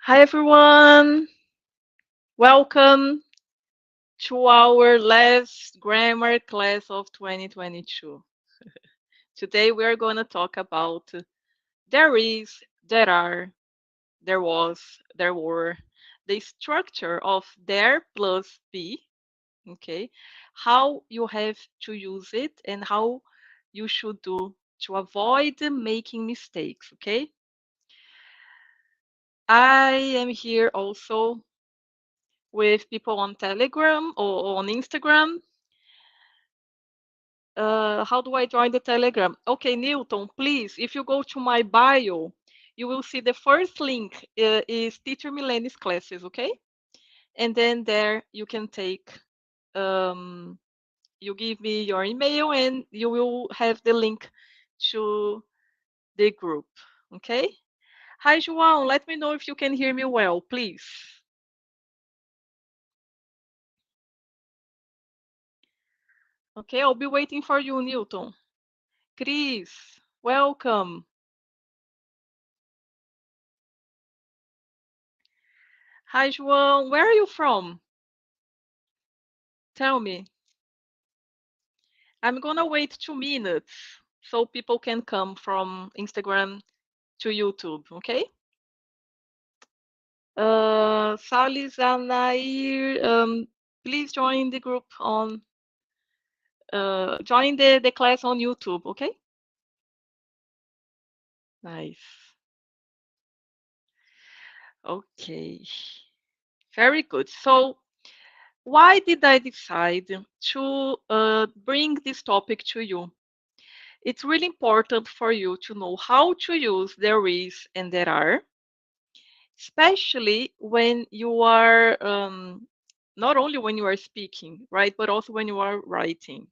Hi everyone, welcome to our last grammar class of 2022. Today we are going to talk about there is, there are, there was, there were, the structure of there plus be, okay? How you have to use it and how you should do to avoid making mistakes, okay? I am here also with people on Telegram or on Instagram. How do I join the Telegram? Okay, Newton, please, if you go to my bio, you will see the first link is Teacher Milenis classes, okay? And then there you can take, um, you give me your email and you will have the link to the group, okay? Hi, João, let me know if you can hear me well, please. Okay, I'll be waiting for you, Newton. Chris, welcome. Hi, João, where are you from? Tell me. I'm gonna wait 2 minutes so people can come from Instagram to YouTube, okay? Salis Anair, please join the group on, join the class on YouTube, okay? Nice. Okay. Very good. So, why did I decide to bring this topic to you? It's really important for you to know how to use there is and there are, especially when you are not only when you are speaking, right, but also when you are writing.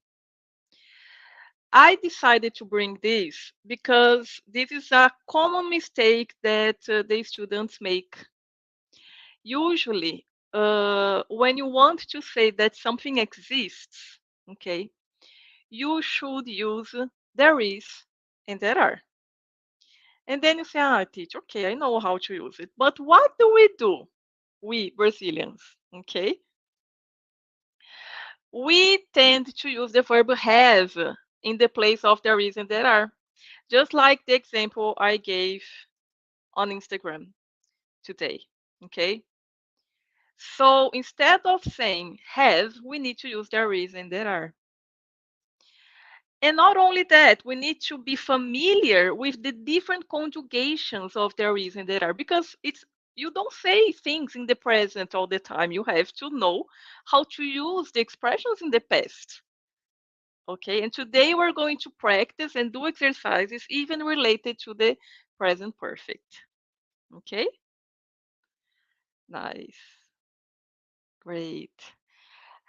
I decided to bring this because this is a common mistake that the students make. Usually, when you want to say that something exists, okay, you should use there is and there are. And then you say, ah, teacher, okay, I know how to use it. But what do we do? We Brazilians, okay? We tend to use the verb have in the place of there is and there are. Just like the example I gave on Instagram today, okay? So instead of saying have, we need to use there is and there are. And not only that, we need to be familiar with the different conjugations of there is and there are, because it's you don't say things in the present all the time. You have to know how to use the expressions in the past. Okay, and today we're going to practice and do exercises even related to the present perfect. Okay, nice, great.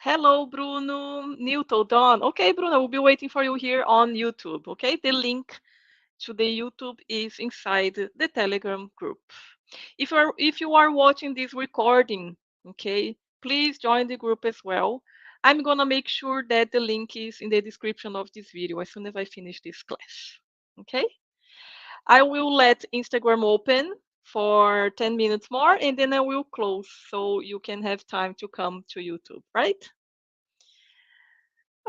Hello, Bruno, Newton, Don. Okay, Bruno, we'll be waiting for you here on YouTube. Okay, the link to the YouTube is inside the Telegram group. If you are watching this recording, okay, please join the group as well. I'm gonna make sure that the link is in the description of this video as soon as I finish this class. Okay, I will let Instagram open for 10 minutes more and then I will close so you can have time to come to YouTube, right?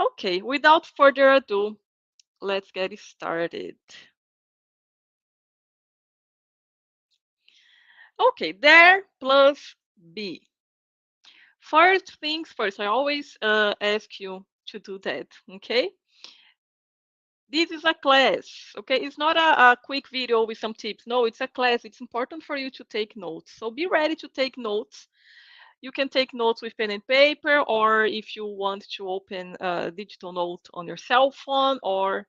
Okay, without further ado, let's get started. Okay, there plus be. First things first, I always ask you to do that, okay? This is a class, okay? It's not a quick video with some tips. No, it's a class. It's important for you to take notes. So be ready to take notes. You can take notes with pen and paper, or if you want to open a digital note on your cell phone or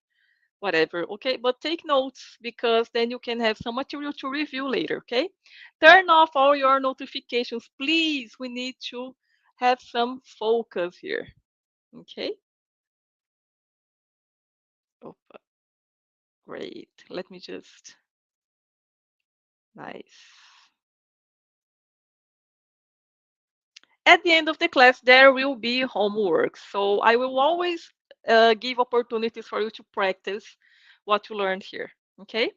whatever, okay? But take notes because then you can have some material to review later, okay? Turn off all your notifications, please. We need to have some focus here, okay? Opa, great. Let me just, nice. At the end of the class, there will be homework. So I will always give opportunities for you to practice what you learned here, okay?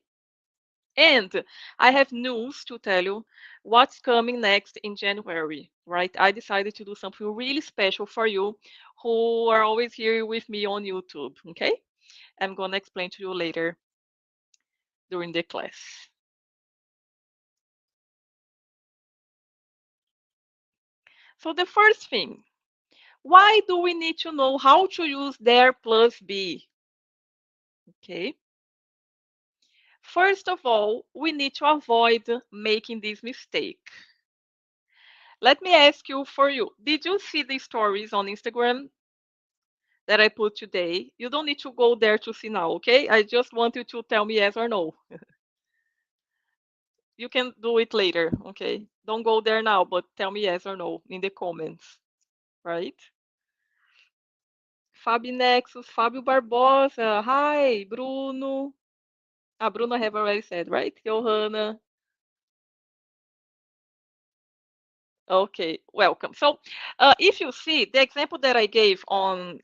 And I have news to tell you what's coming next in January, right? I decided to do something really special for you who are always here with me on YouTube, okay? I'm going to explain to you later during the class. So the first thing, why do we need to know how to use there plus be? Okay. First of all, we need to avoid making this mistake. Let me ask you for you. Did you see the stories on Instagram that I put today? You don't need to go there to see now, okay? I just want you to tell me yes or no. You can do it later, okay? Don't go there now, but tell me yes or no in the comments, right? Fabi Nexus, Fábio Barbosa, hi, Bruno. Ah, Bruno I have already said, right? Johanna, okay, welcome. So, if you see the example that I gave on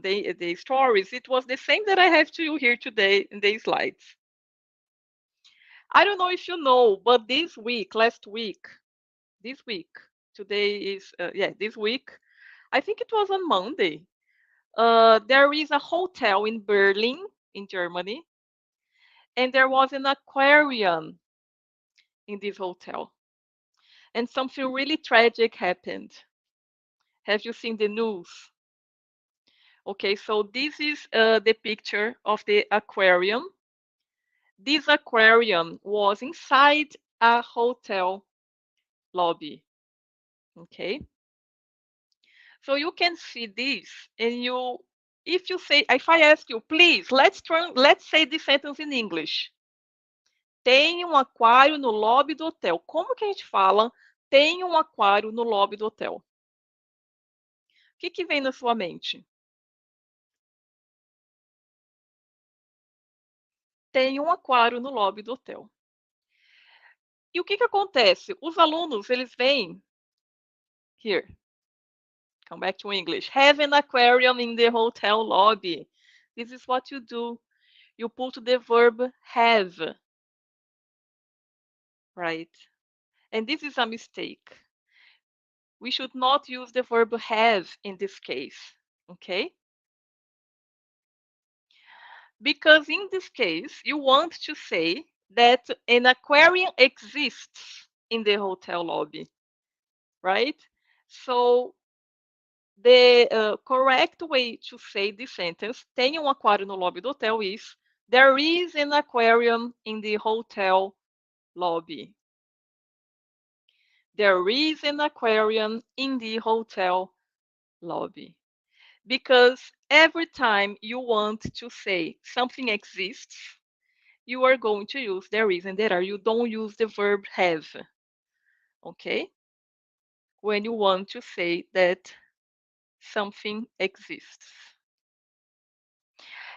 the stories, it was the same that I have to you here today in the slides. I don't know if you know, but this week, this week, today is this week. I think it was on Monday. There is a hotel in Berlin, in Germany, and there was an aquarium in this hotel, and something really tragic happened. Have you seen the news? Okay, so this is the picture of the aquarium. This aquarium was inside a hotel lobby. Okay, so you can see this, and if you say, if I ask you, please, let's say this sentence in English. Tem um aquário no lobby do hotel. Como que a gente fala? Tem um aquário no lobby do hotel. O que vem na sua mente? Tem um aquário no lobby do hotel. E o que acontece? Os alunos, eles vêm here. Come back to English. Have an aquarium in the hotel lobby. This is what you do. You put the verb have, right? And this is a mistake. We should not use the verb have in this case, okay? Because in this case, you want to say that an aquarium exists in the hotel lobby, right? So the correct way to say this sentence, tem um aquário no lobby do hotel, is there is an aquarium in the hotel lobby. There is an aquarium in the hotel lobby. Because every time you want to say something exists, you are going to use there is and there are. You don't use the verb have. Okay? When you want to say that something exists.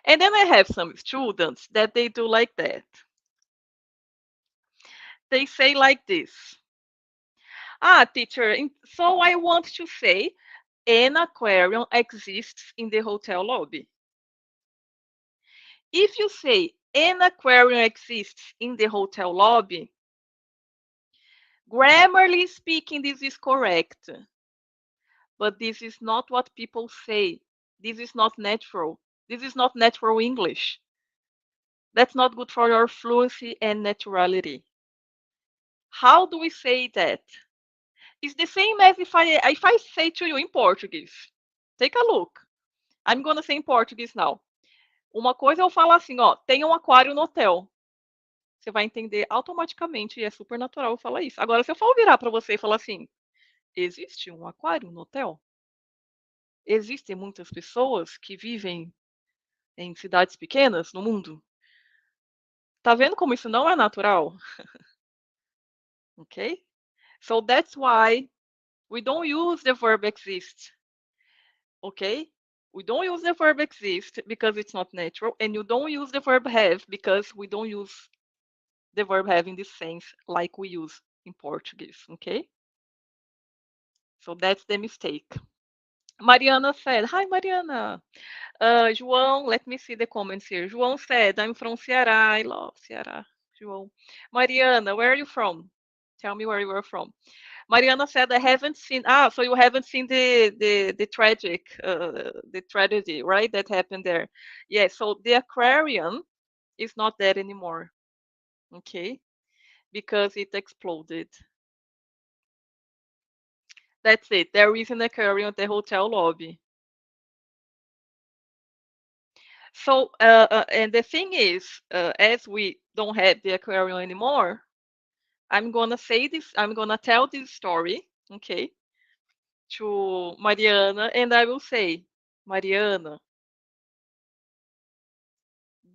And then I have some students that they do like that. They say like this. Ah, teacher, so I want to say an aquarium exists in the hotel lobby. If you say an aquarium exists in the hotel lobby, grammarly speaking, this is correct. But this is not what people say. This is not natural. This is not natural English. That's not good for your fluency and naturality. How do we say that? It's the same as if I say to you in Portuguese. Take a look. I'm gonna say in Portuguese now. Uma coisa eu falo assim, ó, tem um aquário no hotel. Você vai entender automaticamente e é super natural eu falar isso. Agora, se eu for virar para você e falar assim, existe um aquário no hotel? Existem muitas pessoas que vivem em cidades pequenas no mundo? Tá vendo como isso não é natural? Okay? So that's why we don't use the verb exist. Okay? We don't use the verb exist because it's not natural, and you don't use the verb have because we don't use the verb have in this sense like we use in Portuguese. Okay? So that's the mistake. Mariana said, hi Mariana. João, let me see the comments here. João said, I'm from Ceará. I love Ceará. João. Mariana, where are you from? Tell me where you are from. Mariana said, "I haven't seen." Ah, so you haven't seen the tragic, the tragedy, right? That happened there. Yeah. So the aquarium is not there anymore. Okay, because it exploded. That's it. There is an aquarium at the hotel lobby. So, and the thing is, as we don't have the aquarium anymore, I'm gonna say this. I'm gonna tell this story. Okay, to Mariana, and I will say, Mariana,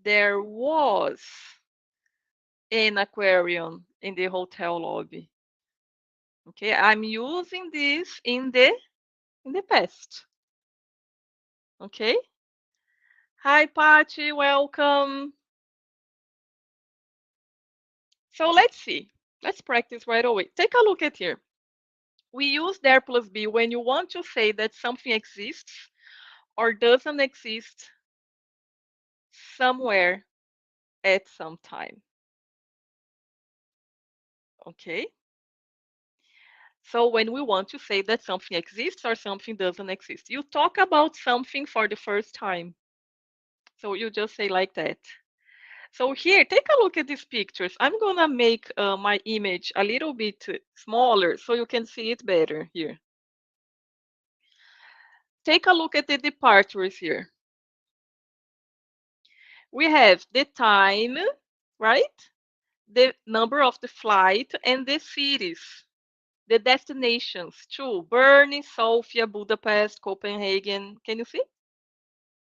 there was an aquarium in the hotel lobby. Okay, I'm using this in the past. Okay. Hi, Patty. Welcome. So let's see. Let's practice right away. Take a look at here. We use there plus be when you want to say that something exists or doesn't exist somewhere at some time. Okay. So when we want to say that something exists or something doesn't exist, you talk about something for the first time. So you just say like that. So here, take a look at these pictures. I'm gonna make my image a little bit smaller so you can see it better here. Take a look at the departures here. We have the time, right? The number of the flight and the cities, the destinations too. Bern, Sofia, Budapest, Copenhagen. Can you see?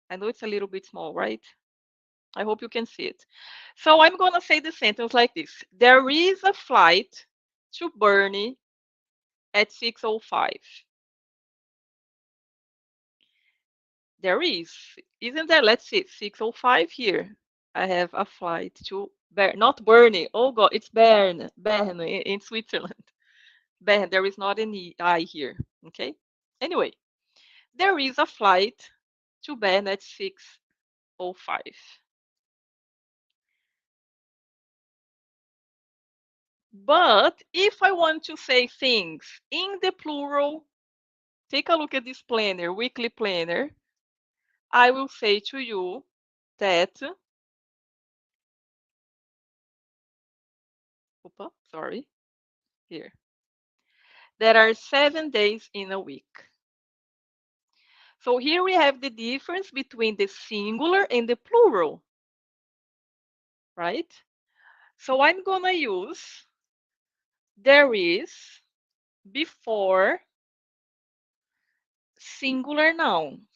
I know it's a little bit small, right? I hope you can see it. So I'm going to say the sentence like this. There is a flight to Bern at 6:05. There is. Isn't there? Let's see. 6:05 here. I have a flight to Bern, not Bern. Oh God, it's Bern. Bern in Switzerland. Bern. There is not any I here. Okay. Anyway, there is a flight to Bern at 6:05. But if I want to say things in the plural, take a look at this planner, weekly planner. I will say to you that, sorry, here. There are 7 days in a week. So here we have the difference between the singular and the plural, right? So I'm gonna use there is before singular noun.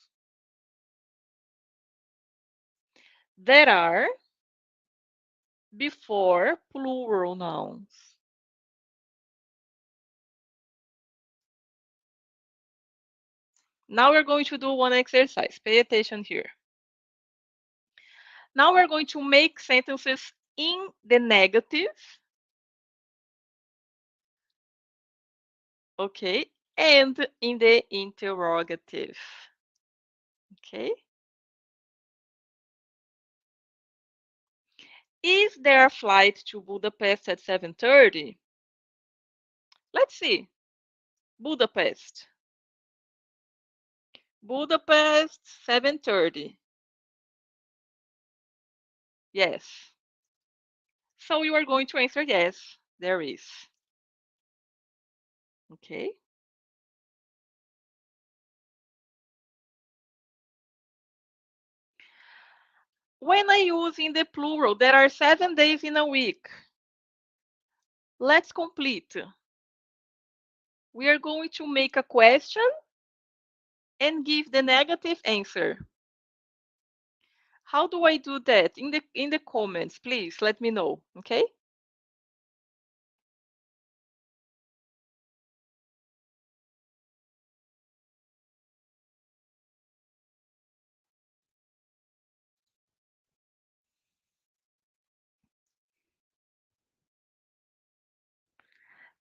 There are before plural nouns. Now we're going to do one exercise. Pay attention here. Now we're going to make sentences in the negative, okay, and in the interrogative, okay. Is there a flight to Budapest at 7:30? Let's see. Budapest. Budapest, 7:30. Yes. So you are going to answer yes, there is. Okay. When I use in the plural, there are 7 days in a week. Let's complete. We are going to make a question and give the negative answer. How do I do that? In the comments, please let me know, okay?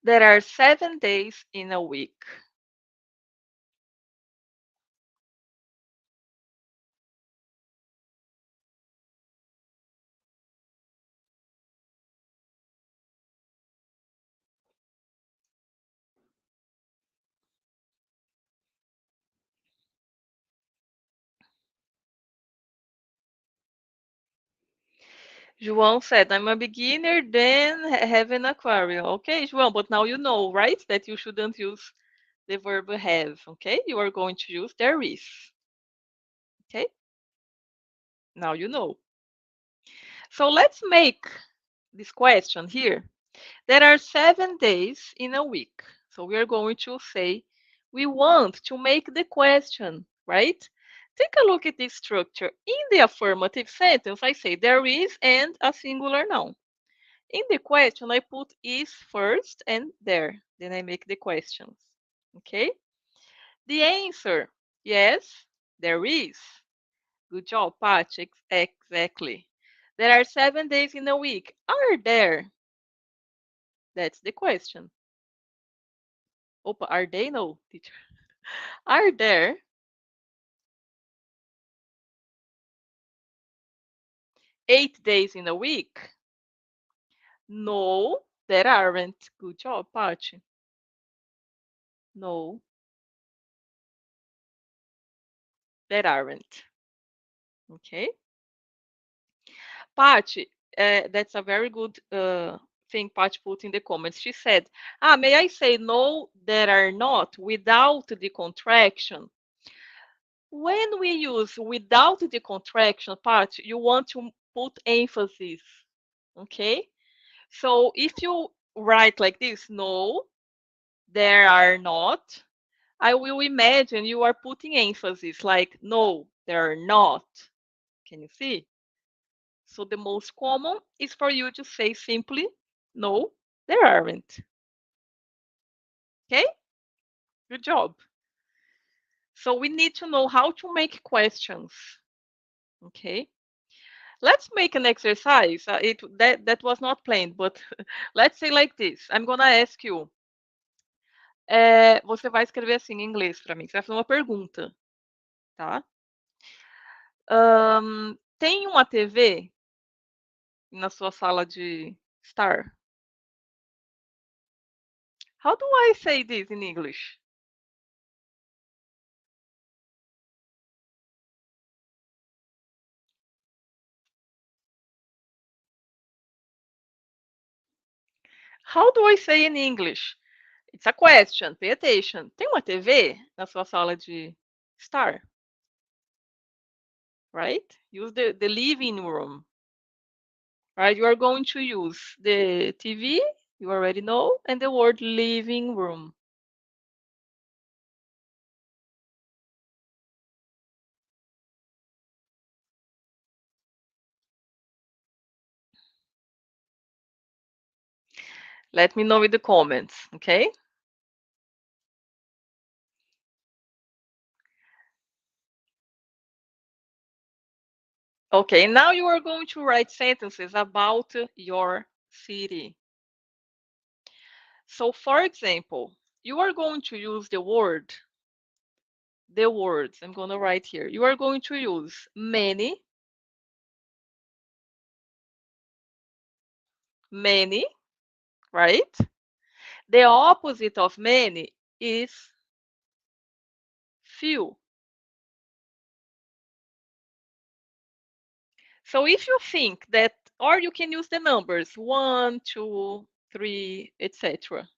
There are 7 days in a week. João said, I'm a beginner, then have an aquarium. Okay, João, but now you know, right? That you shouldn't use the verb have. Okay, you are going to use there is. Okay, now you know. So let's make this question here. There are 7 days in a week. So we are going to say we want to make the question, right? Take a look at this structure. In the affirmative sentence, I say there is and a singular noun. In the question, I put is first and there. Then I make the questions. Okay? The answer, yes, there is. Good job, Patch. Exactly. There are 7 days in a week. Are there? That's the question. Opa, are they? No, teacher. Are there 8 days in a week? No, there aren't. Good job, Patch. No, there aren't. Okay. Patch, that's a very good thing Patch put in the comments. She said, may I say no, there are not without the contraction? When we use without the contraction, Patch, you want to put emphasis, okay? So if you write like this, no, there are not, I will imagine you are putting emphasis like, no, there are not. Can you see? So the most common is for you to say simply, no, there aren't. Okay? Good job. So we need to know how to make questions. Okay? Let's make an exercise. That was not planned, but let's say like this. I'm gonna ask you. Você vai escrever assim em inglês para mim. Você vai fazer uma pergunta, tá? Tem uma TV na sua sala de estar? How do I say this in English? How do I say in English? It's a question. Pay attention. Tem uma TV na sua sala de estar? Right? Use the living room. Right? You are going to use the TV, you already know, and the word living room. Let me know in the comments, okay? Okay, now you are going to write sentences about your city. So, for example, you are going to use the words. I'm going to write here. You are going to use many, right? The opposite of many is few. So if you think that, or you can use the numbers 1, 2, 3, etc.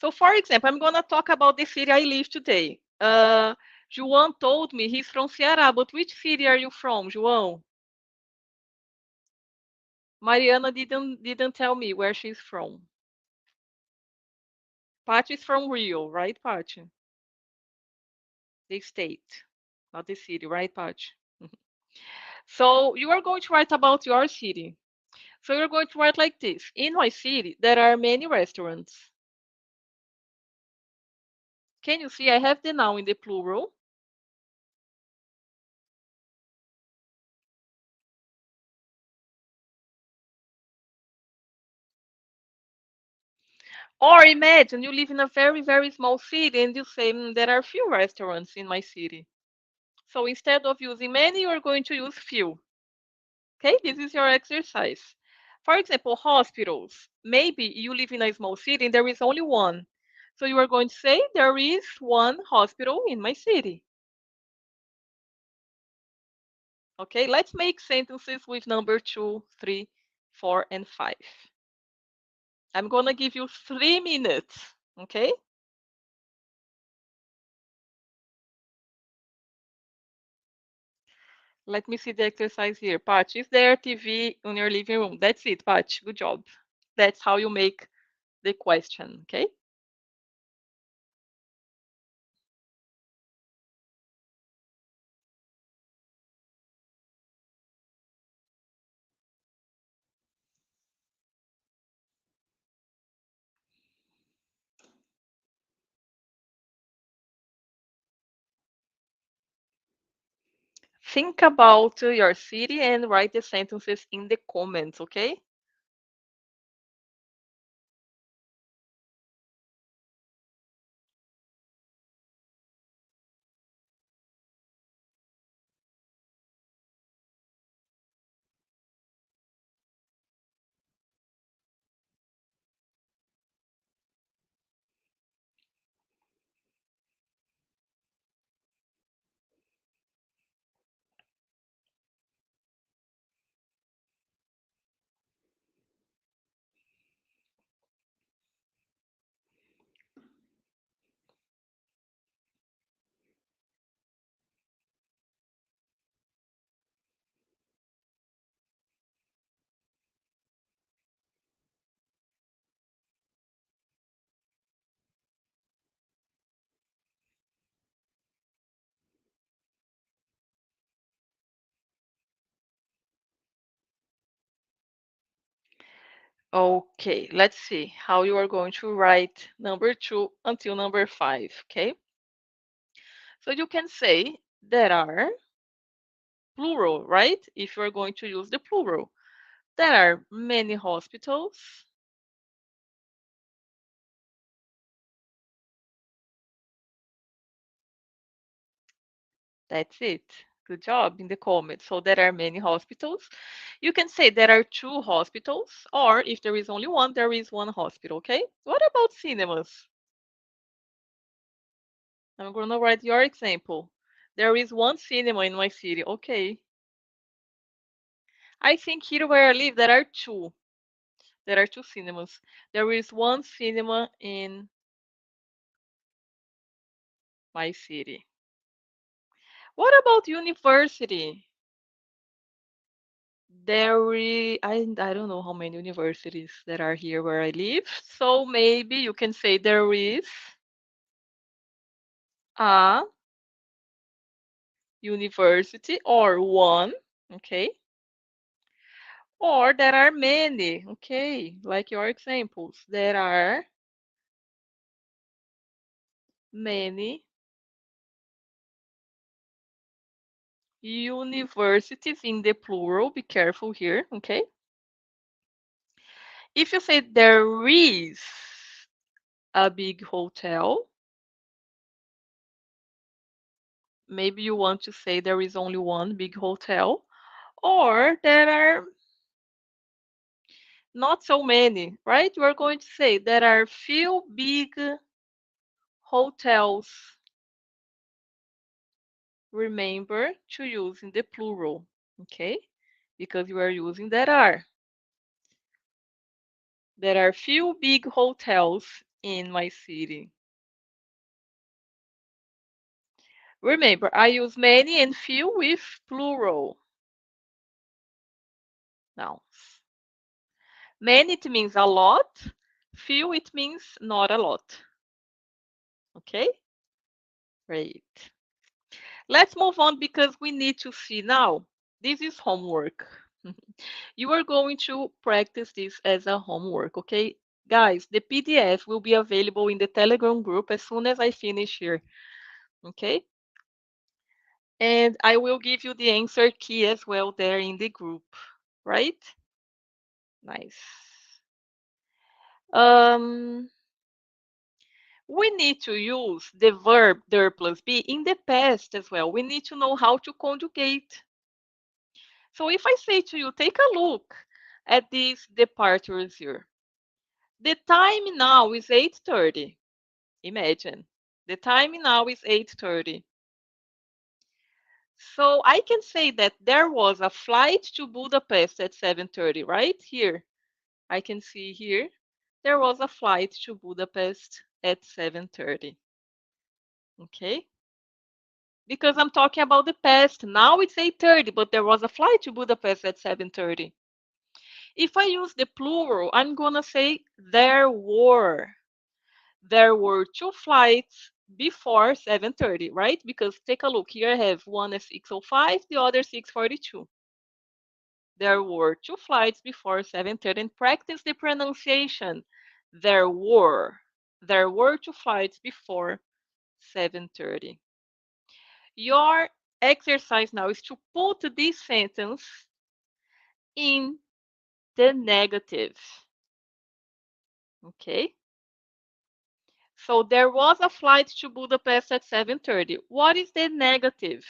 So for example, I'm going to talk about the city I live today. João told me he's from Ceará, but which city are you from, João? Mariana didn't tell me where she's from. Paty is from Rio, right, Paty? The state, not the city, right, Paty? So you are going to write about your city. So you're going to write like this. In my city, there are many restaurants. Can you see I have the noun in the plural? Or imagine you live in a very, very small city and you say, there are few restaurants in my city. So instead of using many, you're going to use few. Okay, this is your exercise. For example, hospitals. Maybe you live in a small city and there is only one. So you are going to say, there is one hospital in my city. Okay, let's make sentences with number 2, 3, 4, and 5. I'm gonna give you 3 minutes, okay? Let me see the exercise here. Patch, is there TV in your living room? That's it, Patch. Good job. That's how you make the question, okay? Think about your city and write the sentences in the comments, okay? Okay, let's see how you are going to write number 2 until number 5, okay? So you can say there are plural, right? If you are going to use the plural. There are many hospitals. That's it. Good job in the comments. So there are many hospitals. You can say there are 2 hospitals, or if there is only one, there is 1 hospital, okay? What about cinemas? I'm gonna write your example. There is 1 cinema in my city. Okay. I think here where I live, there are 2. There are 2 cinemas. There is 1 cinema in my city. What about university? I don't know how many universities there are here where I live. So maybe you can say there is a university or 1, okay? Or there are many, okay? Like your examples. There are many universities in the plural. Be careful here, okay? If you say there is a big hotel, maybe you want to say there is only 1 big hotel, or there are not so many, right? You are going to say there are few big hotels. Remember to use in the plural, okay? Because you are using there are. There are few big hotels in my city. Remember, I use many and few with plural nouns. Many it means a lot. Few it means not a lot. Okay? Great. Let's move on because we need to see now. This is homework. You are going to practice this as a homework, okay? Guys, the PDF will be available in the Telegram group as soon as I finish here, okay? And I will give you the answer key as well there in the group, right? Nice. Um, we need to use the verb there plus be in the past as well. We need to know how to conjugate. So if I say to you, take a look at these departures here. The time now is 8:30. Imagine. The time now is 8:30. So I can say that there was a flight to Budapest at 7:30, right? Here. I can see here. There was a flight to Budapest at 7:30. Okay? Because I'm talking about the past. Now it's 8:30, but there was a flight to Budapest at 7:30. If I use the plural, I'm going to say there were. There were two flights before 7:30, right? Because take a look. Here I have one at 6:05, the other 6:42. There were two flights before 7:30, and practice the pronunciation. There were. There were two flights before 7:30. Your exercise now is to put this sentence in the negative. Okay? So there was a flight to Budapest at 7:30. What is the negative?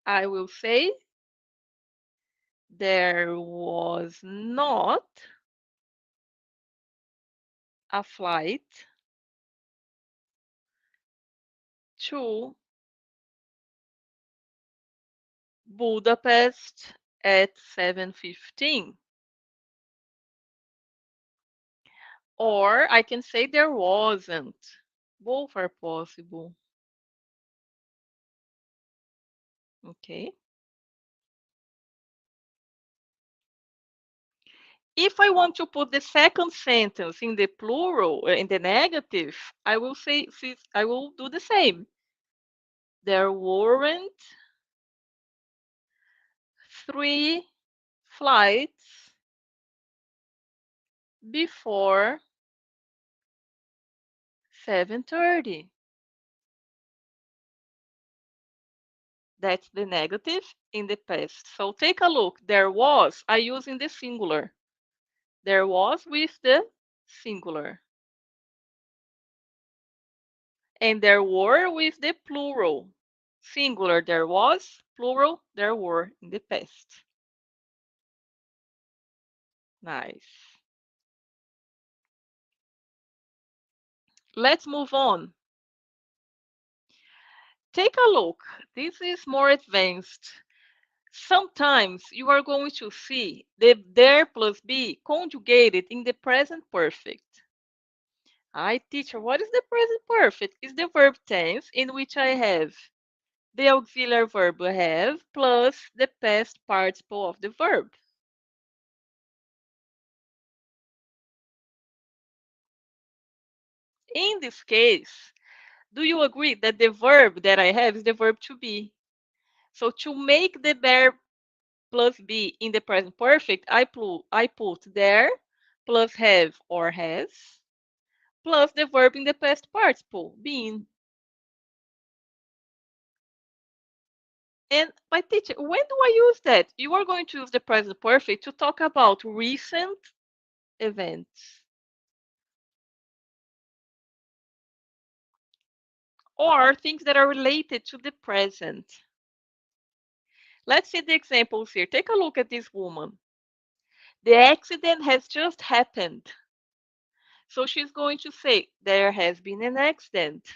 I will say there was not a flight to Budapest at 7:15. Or I can say there wasn't. Both are possible. Okay. If I want to put the second sentence in the plural, in the negative, I will say, I will do the same. There weren't three flights before 7:30. That's the negative in the past. So take a look. There was, I use in the singular. There was with the singular. And there were with the plural. Singular, there was. Plural, there were in the past. Nice. Let's move on. Take a look. This is more advanced. Sometimes you are going to see the there plus be conjugated in the present perfect. Hi, teacher, what is the present perfect? It's the verb tense in which I have the auxiliary verb have plus the past participle of the verb. In this case, do you agree that the verb that I have is the verb to be? So to make the verb plus be in the present perfect, I put there plus have or has plus the verb in the past participle, being. And my teacher, when do I use that? You are going to use the present perfect to talk about recent events or things that are related to the present. Let's see the examples here. Take a look at this woman. The accident has just happened. So she's going to say, there has been an accident.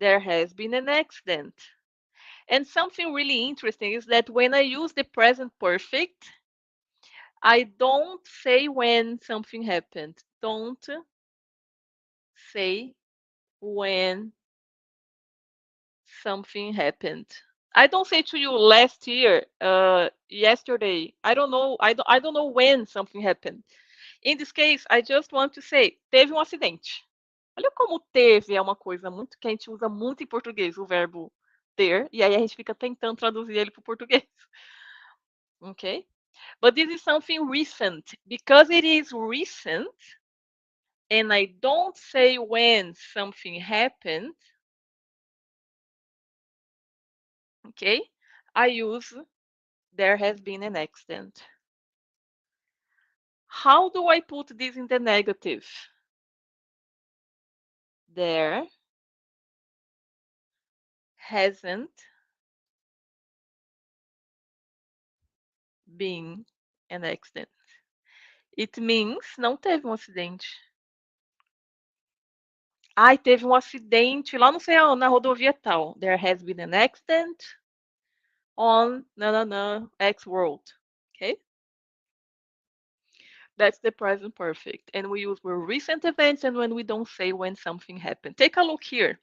There has been an accident. And something really interesting is that when I use the present perfect, I don't say when something happened. Don't say when something happened. I don't say to you last year, yesterday. I don't know when something happened. In this case, I just want to say, teve um acidente. Olha como teve é uma coisa muito que a gente usa muito em português, o verbo ter, e aí a gente fica tentando traduzir ele para o português. Okay? But this is something recent. Because it is recent, and I don't say when something happened, okay? I use there has been an accident. How do I put this in the negative? There hasn't been an accident. It means não teve um acidente. Ai, teve um acidente lá não sei aonde, na rodovia tal. There has been an accident on no no no X road. Okay? That's the present perfect. And we use for recent events and when we don't say when something happened. Take a look here.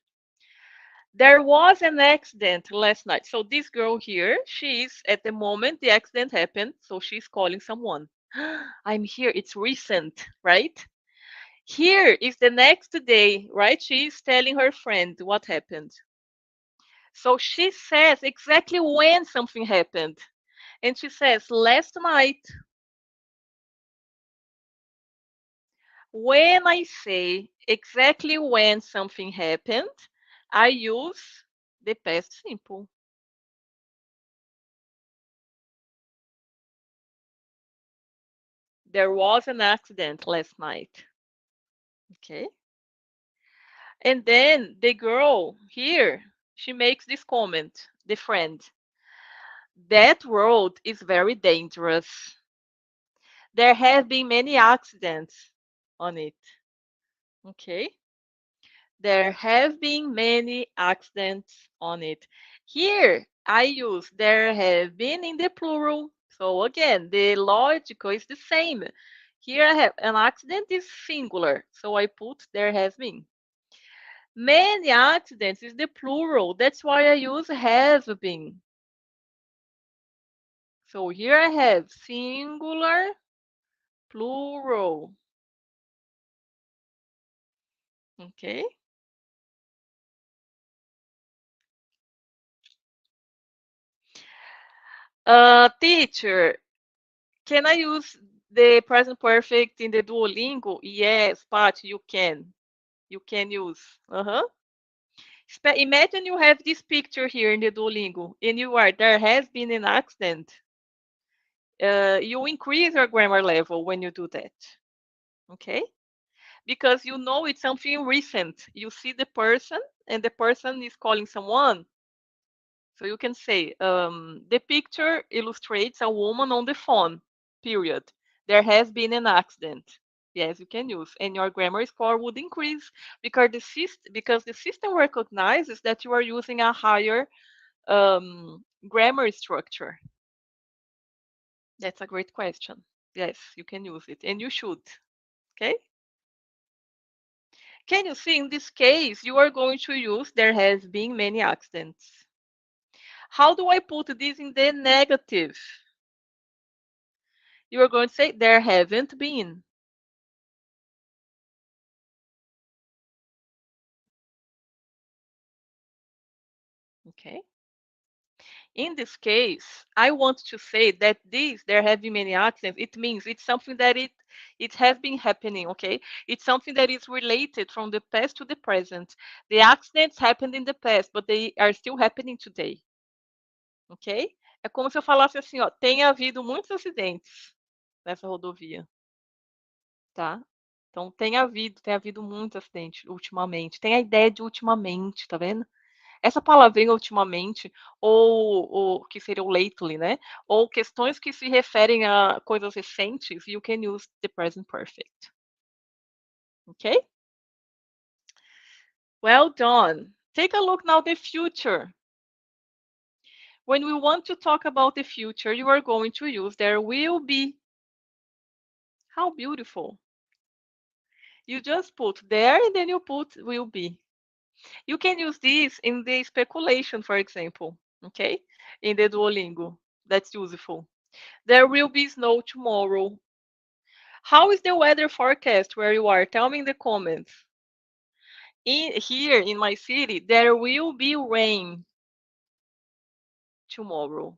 There was an accident last night. So this girl here, she's at the moment the accident happened, so she's calling someone. I'm here. It's recent, right? Here is the next day, right? She's telling her friend what happened. So she says exactly when something happened. And she says, last night. When I say exactly when something happened, I use the past simple. There was an accident last night. Okay. And then the girl here, she makes this comment, the friend. That road is very dangerous. There have been many accidents on it. Okay. There have been many accidents on it. Here, I use there have been in the plural. So again, the logical is the same. Here I have an accident is singular. So I put there has been. Many accidents is the plural. That's why I use have been. So here I have singular, plural. Okay. Teacher, can I use the present perfect in the Duolingo? Yes, Pat, you can. You can use. Uh-huh. Imagine you have this picture here in the Duolingo, and there has been an accident. You increase your grammar level when you do that. Okay? Because you know it's something recent. You see the person, and the person is calling someone. So you can say, the picture illustrates a woman on the phone, period. There has been an accident. Yes, you can use. And your grammar score would increase because the system recognizes that you are using a higher grammar structure. That's a great question. Yes, you can use it. And you should. Okay? Can you see in this case, you are going to use there has been many accidents. How do I put this in the negative? You are going to say there haven't been. Okay. In this case, I want to say that there have been many accidents. It means it's something that it has been happening. Okay. It's something that is related from the past to the present. The accidents happened in the past, but they are still happening today. Ok? É como se eu falasse assim, ó, tem havido muitos acidentes nessa rodovia, tá? Então tem havido muitos acidentes ultimamente. Tem a ideia de ultimamente, tá vendo? Essa palavrinha ultimamente, ou que seria o lately, né? Ou questões que se referem a coisas recentes, you can use the present perfect. Okay? Well done. Take a look now the future. When we want to talk about the future, you are going to use there will be. How beautiful. You just put there and then you put will be. You can use this in the speculation, for example, okay? In the Duolingo. That's useful. There will be snow tomorrow. How is the weather forecast where you are? Tell me in the comments. Here in my city, there will be rain tomorrow,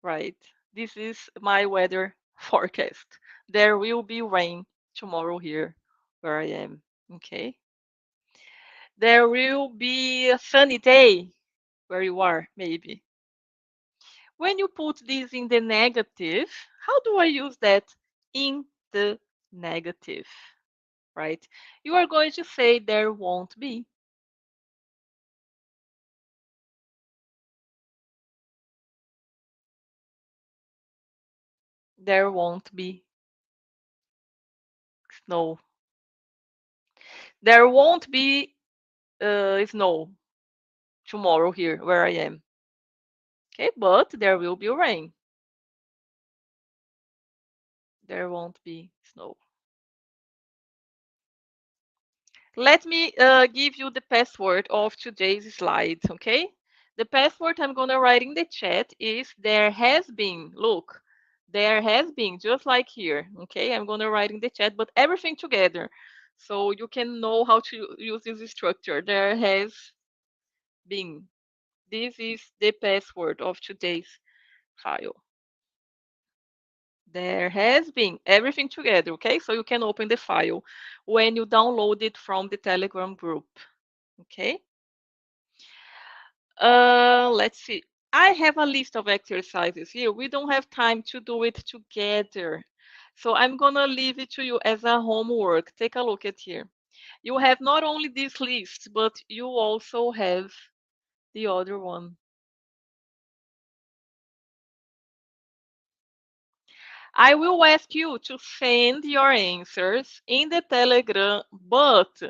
right? This is my weather forecast. There will be rain tomorrow here where I am, okay? There will be a sunny day where you are, maybe. When you put this in the negative, how do I use that in the negative, right? You are going to say there won't be. There won't be snow. There won't be snow tomorrow here where I am. Okay, but there will be rain. There won't be snow. Let me give you the password of today's slides, okay? The password I'm going to write in the chat is there has been. Look, there has been, just like here, okay? I'm going to write in the chat, but everything together. So you can know how to use this structure. There has been. This is the password of today's file. There has been everything together, okay? So you can open the file when you download it from the Telegram group, okay? Let's see. I have a list of exercises here. We don't have time to do it together. So I'm gonna leave it to you as a homework. Take a look at here. You have not only this list, but you also have the other one. I will ask you to send your answers in the Telegram, but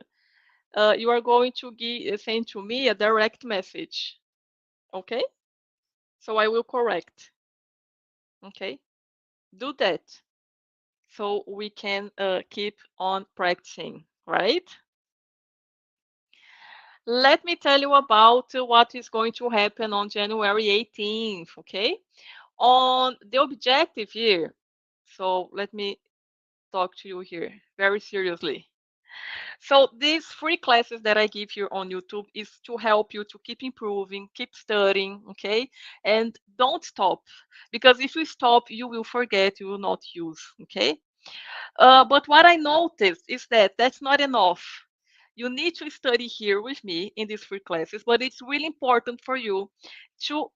you are going to send to me a direct message. Okay? So I will correct. Okay? Do that so we can keep on practicing, right? Let me tell you about what is going to happen on January 18th, okay? On the objective here, so let me talk to you here very seriously. So these free classes that I give you on YouTube is to help you to keep improving, keep studying, okay? And don't stop, because if you stop, you will forget, you will not use, okay? But what I noticed is that that's not enough. You need to study here with me in these free classes, but it's really important for you to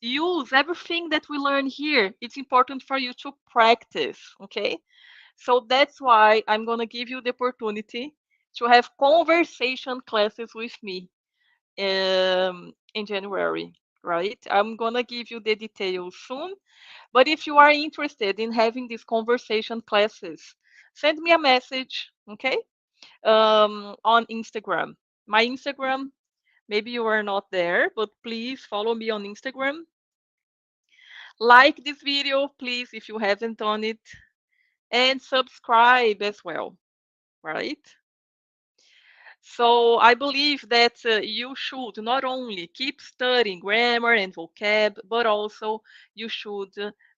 use everything that we learn here. It's important for you to practice, okay? So that's why I'm going to give you the opportunity to have conversation classes with me in January, right? I'm going to give you the details soon. But if you are interested in having these conversation classes, send me a message, okay? On Instagram. My Instagram, maybe you are not there, but please follow me on Instagram. Like this video, please, if you haven't done it, and subscribe as well, right? So I believe that you should not only keep studying grammar and vocab, but also you should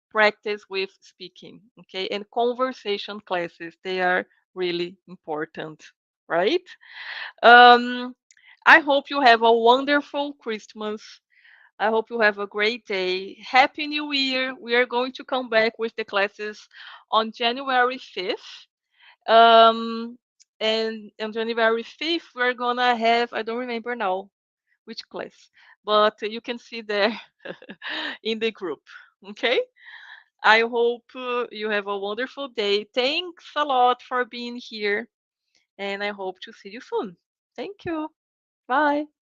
practice with speaking, okay? And conversation classes, they are really important, right? Um, I hope you have a wonderful Christmas. I hope you have a great day. Happy New Year. We are going to come back with the classes on January 5th. Um, and on January 5th, we're gonna have, I don't remember now which class, but you can see there in the group. Okay? I hope you have a wonderful day. Thanks a lot for being here, and I hope to see you soon. Thank you. Bye.